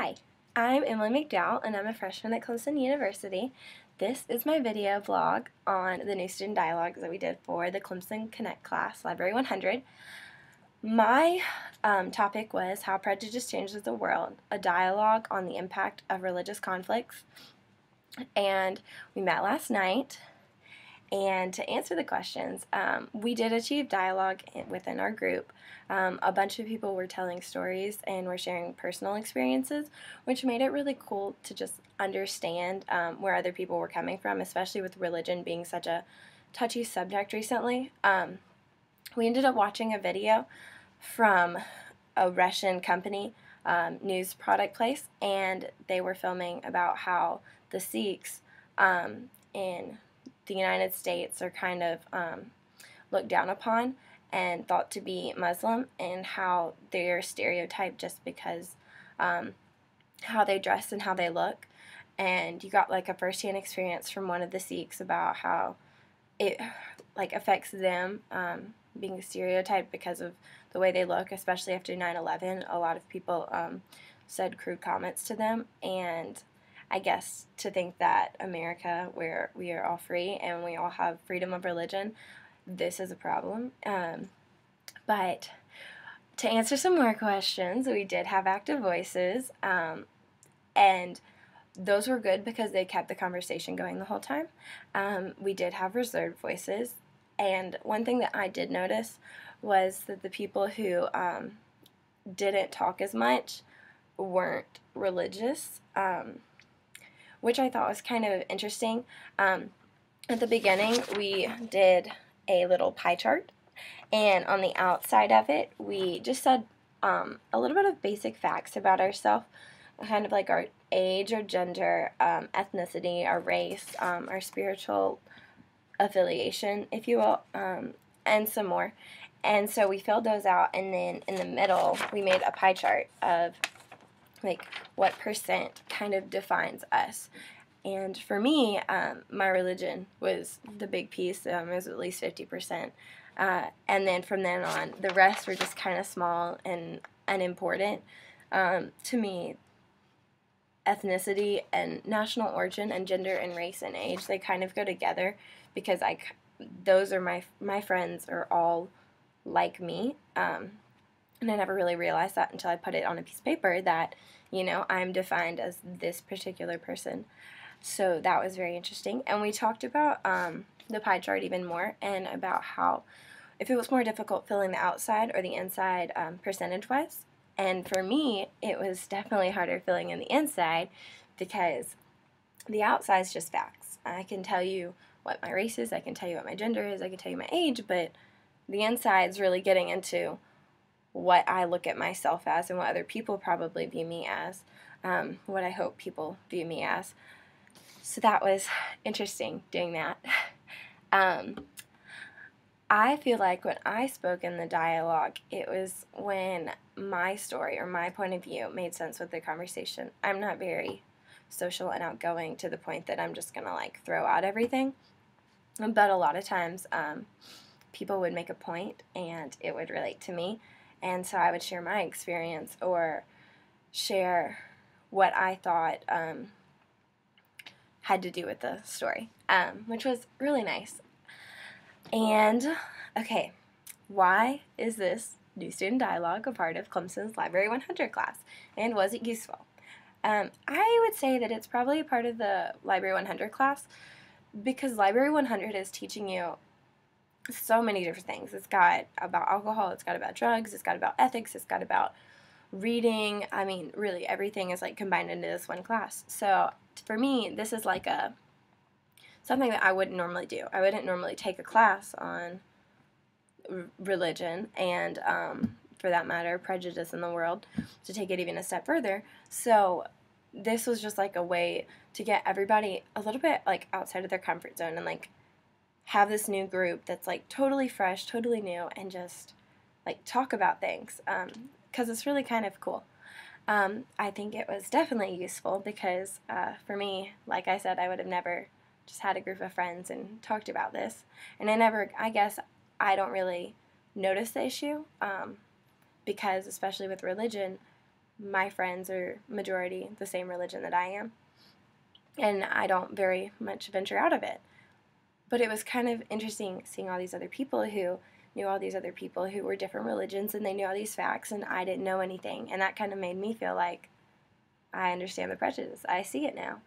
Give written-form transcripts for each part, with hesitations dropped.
Hi, I'm Emily McDowell, and I'm a freshman at Clemson University. This is my video vlog on the new student dialogues that we did for the Clemson Connect class, Library 100. My topic was How Prejudice Changes the World, a dialogue on the impact of religious conflicts. And we met last night. And to answer the questions, we did achieve dialogue within our group. A bunch of people were telling stories and were sharing personal experiences, which made it really cool to just understand where other people were coming from, especially with religion being such a touchy subject recently. We ended up watching a video from a Russian company, news product place, and they were filming about how the Sikhs in the United States are kind of looked down upon and thought to be Muslim, and how they're stereotyped just because how they dress and how they look. And you got like a first-hand experience from one of the Sikhs about how it like affects them being stereotyped because of the way they look, especially after 9/11. A lot of people said crude comments to them, and I guess to think that America, where we are all free and we all have freedom of religion, this is a problem. But to answer some more questions, we did have active voices, and those were good because they kept the conversation going the whole time. We did have reserved voices, and one thing that I did notice was that the people who didn't talk as much weren't religious, which I thought was kind of interesting. At the beginning, we did a little pie chart, and on the outside of it, we just said a little bit of basic facts about ourselves, kind of like our age, our gender, ethnicity, our race, our spiritual affiliation, if you will, and some more. And so we filled those out, and then in the middle, we made a pie chart of like what percent kind of defines us. And for me, my religion was the big piece. It was at least 50%. And then from then on, the rest were just kind of small and unimportant. To me, ethnicity and national origin and gender and race and age, they kind of go together, because those are my friends are all like me. And I never really realized that until I put it on a piece of paper that, you know, I'm defined as this particular person. So that was very interesting. And we talked about the pie chart even more, and about how if it was more difficult filling the outside or the inside percentage-wise. And for me, it was definitely harder filling in the inside, because the outside is just facts. I can tell you what my race is, I can tell you what my gender is, I can tell you my age, but the inside is really getting into what I look at myself as and what other people probably view me as, what I hope people view me as. So that was interesting doing that. I feel like when I spoke in the dialogue, it was when my story or my point of view made sense with the conversation. I'm not very social and outgoing to the point that I'm just going to like throw out everything. But a lot of times people would make a point and it would relate to me. And so I would share my experience or share what I thought had to do with the story, which was really nice. And, okay, why is this new student dialogue a part of Clemson's Library 100 class? And was it useful? I would say that it's probably a part of the Library 100 class, because Library 100 is teaching you so many different things. It's got about alcohol, it's got about drugs, it's got about ethics, it's got about reading. I mean, really everything is like combined into this one class. So for me, this is like something that I wouldn't normally do. I wouldn't normally take a class on religion and, for that matter, prejudice in the world, to take it even a step further. So this was just like a way to get everybody a little bit like outside of their comfort zone, and like have this new group that's like totally fresh, totally new, and just like talk about things, because it's really kind of cool. I think it was definitely useful, because for me, like I said, I would have never just had a group of friends and talked about this, and I guess I don't really notice the issue, because especially with religion, my friends are majority the same religion that I am, and I don't very much venture out of it. But it was kind of interesting seeing all these other people who knew all these other people who were different religions, and they knew all these facts, and I didn't know anything. And that kind of made me feel like I understand the prejudice. I see it now.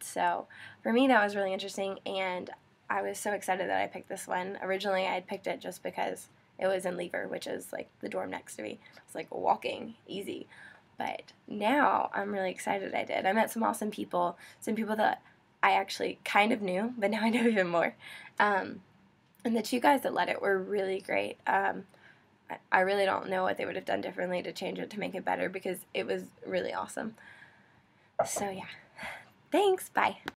So for me, that was really interesting, and I was so excited that I picked this one. Originally, I had picked it just because it was in Lever, which is like the dorm next to me. It's like walking, easy. But now I'm really excited I did. I met some awesome people, some people that I actually kind of knew, but now I know even more. And the two guys that led it were really great. I really don't know what they would have done differently to change it to make it better, because it was really awesome. So yeah, thanks, bye.